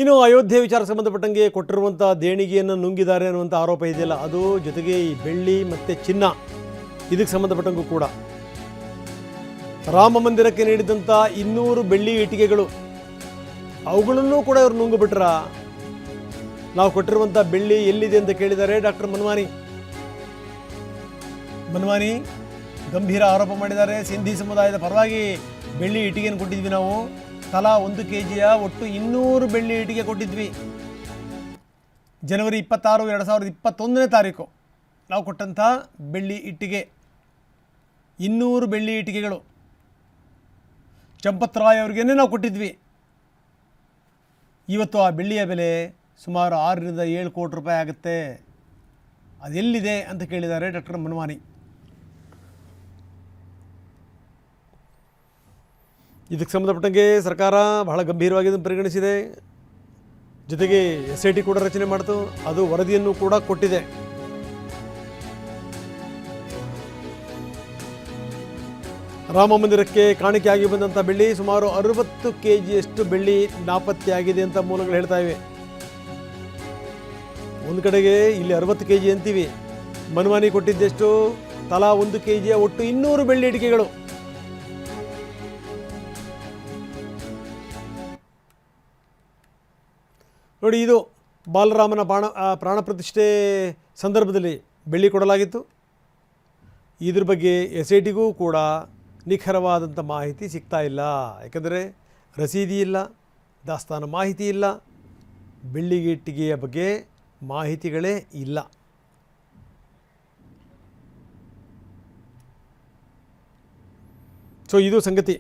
ಇನ್ನು ಅಯೋಧ್ಯೆ ವಿಚಾರಕ್ಕೆ ಸಂಬಂಧಪಟ್ಟಂಗೆ ಕೊಟ್ಟಿರುವಂಥ ದೇಣಿಗೆಯನ್ನು ನುಂಗಿದ್ದಾರೆ ಅನ್ನುವಂಥ ಆರೋಪ ಇದೆಯಲ್ಲ, ಅದು ಜೊತೆಗೆ ಈ ಬೆಳ್ಳಿ ಮತ್ತು ಚಿನ್ನ ಇದಕ್ಕೆ ಸಂಬಂಧಪಟ್ಟಂಗೂ ಕೂಡ ರಾಮ ಮಂದಿರಕ್ಕೆ ನೀಡಿದಂಥ 200 ಬೆಳ್ಳಿ ಇಟ್ಟಿಗೆಗಳು ಅವುಗಳನ್ನೂ ಕೂಡ ಇವರು ನುಂಗುಬಿಟ್ರ. ನಾವು ಕೊಟ್ಟಿರುವಂಥ ಬೆಳ್ಳಿ ಎಲ್ಲಿದೆ ಅಂತ ಕೇಳಿದ್ದಾರೆ ಡಾಕ್ಟರ್ ಮನ್ವಾನಿ ಗಂಭೀರ ಆರೋಪ ಮಾಡಿದ್ದಾರೆ. ಸಿಂಧಿ ಸಮುದಾಯದ ಪರವಾಗಿ ಬೆಳ್ಳಿ ಇಟ್ಟಿಗೆಯನ್ನು ಕೊಟ್ಟಿದ್ವಿ, ನಾವು ತಲಾ 1 kg ಒಟ್ಟು 200 ಬೆಳ್ಳಿ ಇಟ್ಟಿಗೆ ಕೊಟ್ಟಿದ್ವಿ. ಜನವರಿ 26, 2021ನೇ ತಾರೀಕು ನಾವು ಕೊಟ್ಟಂಥ ಬೆಳ್ಳಿ ಇಟ್ಟಿಗೆ 200 ಬೆಳ್ಳಿ ಇಟ್ಟಿಗೆಗಳು ಚಂಪತ್ ರಾಯ್ ಅವ್ರಿಗೇನೆ ನಾವು ಕೊಟ್ಟಿದ್ವಿ. ಇವತ್ತು ಆ ಬೆಳ್ಳಿಯ ಬೆಲೆ ಸುಮಾರು 6 ರಿಂದ 7 ಕೋಟಿ ರೂಪಾಯಿ ಆಗುತ್ತೆ. ಅದೆಲ್ಲಿದೆ ಅಂತ ಕೇಳಿದ್ದಾರೆ ಡಾಕ್ಟರ್ ಮನ್ವಾನಿ. ಇದಕ್ಕೆ ಸಂಬಂಧಪಟ್ಟಂಗೆ ಸರ್ಕಾರ ಬಹಳ ಗಂಭೀರವಾಗಿ ಇದನ್ನು ಪರಿಗಣಿಸಿದೆ. ಜೊತೆಗೆ SIT ಕೂಡ ರಚನೆ ಮಾಡಿತು, ಅದು ವರದಿಯನ್ನು ಕೂಡ ಕೊಟ್ಟಿದೆ. ರಾಮ ಮಂದಿರಕ್ಕೆ ಕಾಣಿಕೆಯಾಗಿ ಬಂದಂಥ ಬೆಳ್ಳಿ ಸುಮಾರು 60 kgಯಷ್ಟು ಬೆಳ್ಳಿ ನಾಪತ್ತೆಯಾಗಿದೆ ಅಂತ ಮೂಲಗಳು ಹೇಳ್ತಾ ಇವೆ. ಒಂದು ಕಡೆಗೆ ಇಲ್ಲಿ 60 kg ಅಂತೀವಿ, ಮನ್ವಾನಿ ಕೊಟ್ಟಿದ್ದೆಷ್ಟು ತಲಾ 1 kg ಒಟ್ಟು 200 ಬೆಳ್ಳಿ ಇಟ್ಟಿಗೆಗಳು. ನೋಡಿ, ಇದು ಬಾಲರಾಮನ ಪ್ರಾಣ ಪ್ರತಿಷ್ಠೆ ಸಂದರ್ಭದಲ್ಲಿ ಬೆಳ್ಳಿ ಕೊಡಲಾಗಿತ್ತು. ಇದ್ರ ಬಗ್ಗೆ SITಗೂ ಕೂಡ ನಿಖರವಾದಂಥ ಮಾಹಿತಿ ಸಿಗ್ತಾ ಇಲ್ಲ. ಯಾಕಂದರೆ ರಸೀದಿ ಇಲ್ಲ, ದಾಸ್ತಾನು ಮಾಹಿತಿ ಇಲ್ಲ, ಬೆಳ್ಳಿಗಿಟ್ಟಿಗೆಯ ಬಗ್ಗೆ ಮಾಹಿತಿಗಳೇ ಇಲ್ಲ. ಸೊ ಇದು ಸಂಗತಿ.